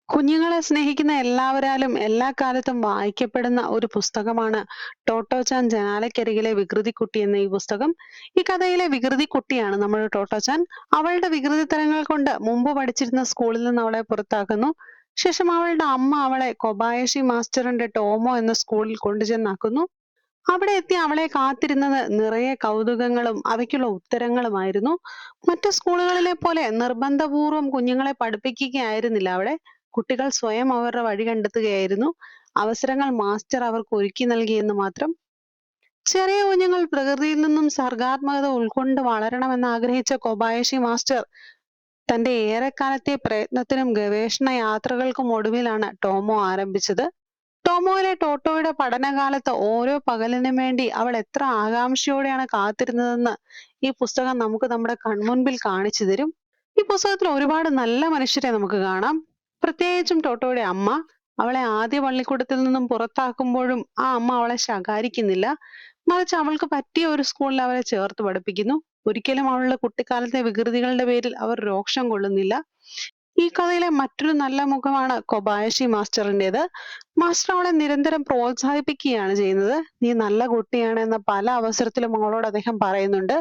കുഞ്ഞുങ്ങളെ സ്നേഹിക്കുന്ന എല്ലാവരാലും എല്ലാ കാലത്തും വായിക്കപ്പെടുന്ന ഒരു പുസ്തകമാണ് ടോട്ടോച്ചാൻ ജനാലയ്ക്കരികിലെ വികൃതിക്കുട്ടി എന്ന ഈ പുസ്തകം. ഈ കഥയിലെ വികൃതിക്കുട്ടിയാണ് നമ്മുടെ ടോട്ടോച്ചാൻ. അവളുടെ വികൃതിത്തരങ്ങൾ കൊണ്ട് മുമ്പ് പഠിച്ചിരുന്ന സ്കൂളിൽ നിന്ന് അവളെ പുറത്താക്കുന്നു. ശേഷം അവളുടെ അമ്മ അവളെ കൊബായഷി മാസ്റ്ററിന്റെ ടോമോ എന്ന സ്കൂളിൽ കൊണ്ടുചെന്നാക്കുന്നു. അവിടെ എത്തി അവളെ കാത്തിരുന്നത് നിറയെ കൗതുകങ്ങളും അവയ്ക്കുള്ള ഉത്തരങ്ങളുമായിരുന്നു. മറ്റു സ്കൂളുകളിലെ പോലെ നിർബന്ധപൂർവം കുഞ്ഞുങ്ങളെ പഠിപ്പിക്കുകയായിരുന്നില്ല അവിടെ. കുട്ടികൾ സ്വയം അവരുടെ വഴി കണ്ടെത്തുകയായിരുന്നു. അവസരങ്ങൾ മാസ്റ്റർ അവർക്ക് ഒരുക്കി നൽകിയെന്ന് മാത്രം. ചെറിയ കുഞ്ഞുങ്ങൾ പ്രകൃതിയിൽ നിന്നും സർഗാത്മകത ഉൾക്കൊണ്ട് വളരണമെന്ന് ആഗ്രഹിച്ച കൊബായഷി മാസ്റ്റർ തന്റെ ഏറെക്കാലത്തെ പ്രയത്നത്തിനും ഗവേഷണ യാത്രകൾക്കും ഒടുവിലാണ് ടോമോ ആരംഭിച്ചത്. ടോമോയിലെ ടോട്ടോയുടെ പഠനകാലത്ത് ഓരോ പകലിനും വേണ്ടി അവൾ എത്ര ആകാംക്ഷയോടെയാണ് കാത്തിരുന്നതെന്ന് ഈ പുസ്തകം നമുക്ക് നമ്മുടെ കൺമുൻപിൽ കാണിച്ചു തരും. ഈ പുസ്തകത്തിൽ ഒരുപാട് നല്ല മനുഷ്യരെ നമുക്ക് കാണാം. പ്രത്യേകിച്ചും ടോട്ടോയുടെ അമ്മ. അവളെ ആദ്യ പള്ളിക്കൂടത്തിൽ നിന്നും പുറത്താക്കുമ്പോഴും ആ അമ്മ അവളെ ശകാരിക്കുന്നില്ല. മറിച്ച് അവൾക്ക് പറ്റിയ ഒരു സ്കൂളിൽ അവളെ ചേർത്ത് പഠിപ്പിക്കുന്നു. ഒരിക്കലും അവളുടെ കുട്ടിക്കാലത്തെ വികൃതികളുടെ പേരിൽ അവർ രോക്ഷം കൊള്ളുന്നില്ല. ഈ കഥയിലെ മറ്റൊരു നല്ല മുഖമാണ് കൊബായഷി മാസ്റ്ററിൻ്റെത്. മാസ്റ്റർ അവളെ നിരന്തരം പ്രോത്സാഹിപ്പിക്കുകയാണ് ചെയ്യുന്നത്. നീ നല്ല കുട്ടിയാണ് എന്ന പല അവസരത്തിലും അവളോട് അദ്ദേഹം പറയുന്നുണ്ട്.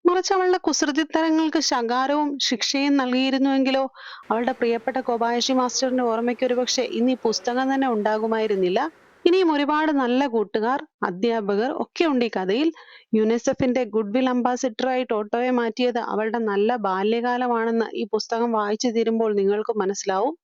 മറിച്ച് അവളുടെ കുസൃതിത്തരങ്ങൾക്ക് ശകാരവും ശിക്ഷയും നൽകിയിരുന്നുവെങ്കിലോ അവളുടെ പ്രിയപ്പെട്ട കൊബായഷി മാസ്റ്ററിന്റെ ഓർമ്മയ്ക്ക് ഒരുപക്ഷെ ഇന്ന് ഈ പുസ്തകം തന്നെ ഉണ്ടാകുമായിരുന്നില്ല. ഇനിയും ഒരുപാട് നല്ല കൂട്ടുകാർ, അധ്യാപകർ ഒക്കെ ഉണ്ട് ഈ കഥയിൽ. യുനിസെഫിന്റെ ഗുഡ്വിൽ അംബാസിഡറായി ടോട്ടോയെ മാറ്റിയത് അവളുടെ നല്ല ബാല്യകാലമാണെന്ന് ഈ പുസ്തകം വായിച്ചു തീരുമ്പോൾ നിങ്ങൾക്ക് മനസ്സിലാവും.